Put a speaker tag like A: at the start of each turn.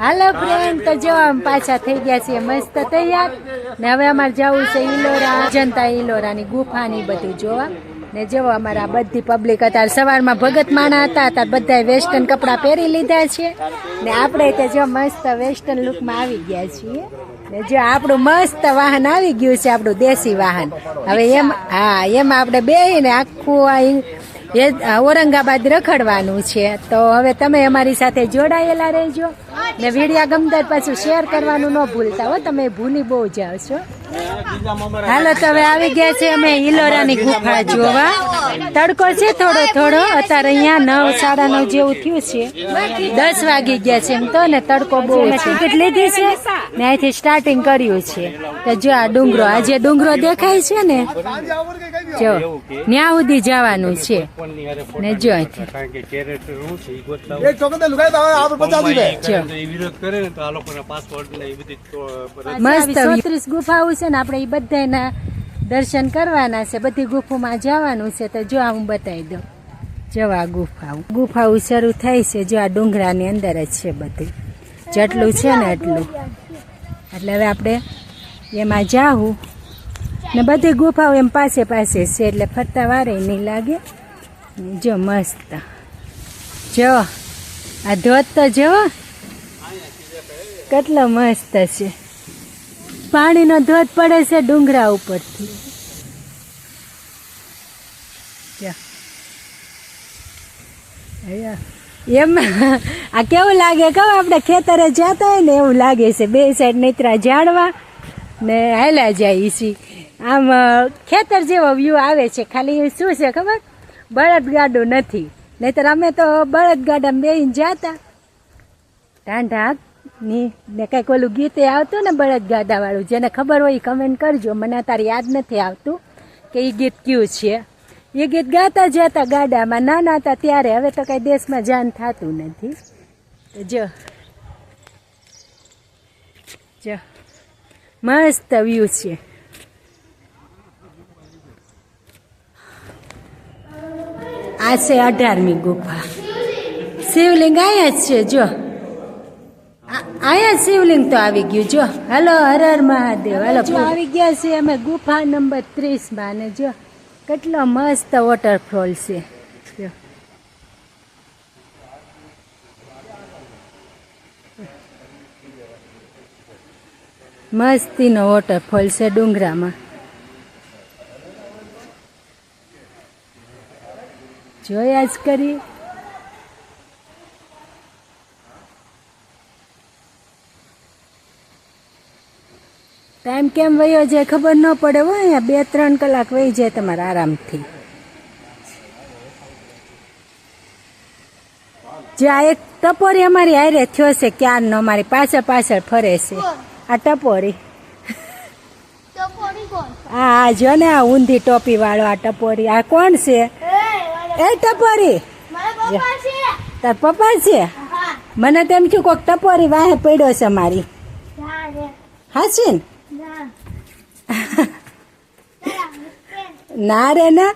A: હાલો friend, તો જો આમ પાછા થઈ ગયા છીએ મસ્ત તૈયાર ને હવે અમારે જવું છે ઈલોરા, અજંતા ઈલોરાની ગુફાની બધું જોવા ને જો અમારા બધી પબ્લિક અત્યારે સવારમાં ભગત માણા હતા ત્યારે બધા વેસ્ટર્ન કપડાં પહેરી લીધા છે ને આપણે તો જો મસ્ત વેસ્ટર્ન લુકમાં આવી ગયા છીએ ને જો આપણું મસ્ત વાહન આવી ગયું છે, આપણું દેશી વાહન. હવે એમાં આપણે બેહીને આખું ઔરંગાબાદ રખડવાનું છે. તો હવે તમે અમારી સાથે જોડાયેલા રહેજો ને વિડીયો ગમતા પાછું શેર કરવાનું ન ભૂલતા હો, તમે ભૂલી બહુ જાઓ છો. હાલો તો હવે આવી ગયા છે અમે ઈલોરાની ગુફા જોવા. તડકો છે થોડો થોડો, અત્યારે અહીંયા 9:30 જેવું થયું છે, 10 વાગી ગયા છે એમ તો ને તડકો બહુ છે. ટિકિટ લીધી છે ને અહીંથી સ્ટાર્ટિંગ કર્યું છે. તો જો આ ડુંગરો, આ જે ડુંગરો દેખાય છે ને જો ન્યા સુધી જવાનું છે ને જો મસ્ત 34 ગુફાઓ છે ને, આપણે એ બધાના દર્શન કરવાના છે, બધી ગુફામાં જવાનું છે. તો જો હું બતાવી દઉં, જો આ ગુફાઓ શરૂ થાય છે, જો આ ડુંગરાની અંદર જ છે બધું, જેટલું છે ને એટલું. એટલે હવે આપણે એમાં જાવું ને બધી ગુફાઓ એમ પાસે પાસે છે એટલે ફરતા વારે નહીં લાગે. જો મસ્ત, જો આ ધોધ તો જો કેટલો મસ્ત છે, પાણીનો ધોધ પડે છે ડુંગરા ઉપરથી. એમ આ કેવું લાગે કહો, આપણે ખેતરે જતા હોય ને એવું લાગે છે. બે સાઈડ નેત્રા ઝાડવા ને હાલ્યા જાય છે, આમ ખેતર જેવો વ્યૂ આવે છે. ખાલી શું છે ખબર, બળદગાડું નથી, નહીતર અમે તો બળદગાડામાં બેહીને જતા ટાંઢા ની ને કંઈક ઓલું ગીતે આવતું ને બળદગાડા વાળું, જેને ખબર હોય એ કમેન્ટ કરજો. મને અત્યારે યાદ નથી આવતું કે એ ગીત કયું છે. એ ગીત ગાતા જતા ગાડામાં નાના હતા ત્યારે, હવે તો કઈ દેશમાં જાન થતું નથી. જો જો મસ્ત વ્યૂ છે. આ છે 18મી ગુફા. શિવલિંગ આયા જ છે, જો આયા શિવલિંગ તો આવી ગયું. જો હાલો, હર હર મહાદેવ. હાલો આવી ગયા છે અમે ગુફા નંબર 30 ને જો કેટલો મસ્ત વોટરફોલ છે. જો મસ્તીનો વોટરફોલ છે ડુંગરામાં. જોયા જ કરી. ટાઈમ કેમ વયો જાય ખબર ન પડે હોય. અહીંયા 2-3 કલાક વહી જાય તમારા આરામથી. જે આ એક ટપોરી અમારી હારે થયો છે ક્યારનો, અમારી પાછળ ફરે છે આ ટપોરી. હા જો ને આ ઊંધી ટોપી વાળો આ ટપોરી. આ કોણ છે? એ ટપોરી તાર પપ્પા છે? મને તેમ થયું કોક ટપોરી વાહે પડ્યો છે મારી. હાચી ના રે ના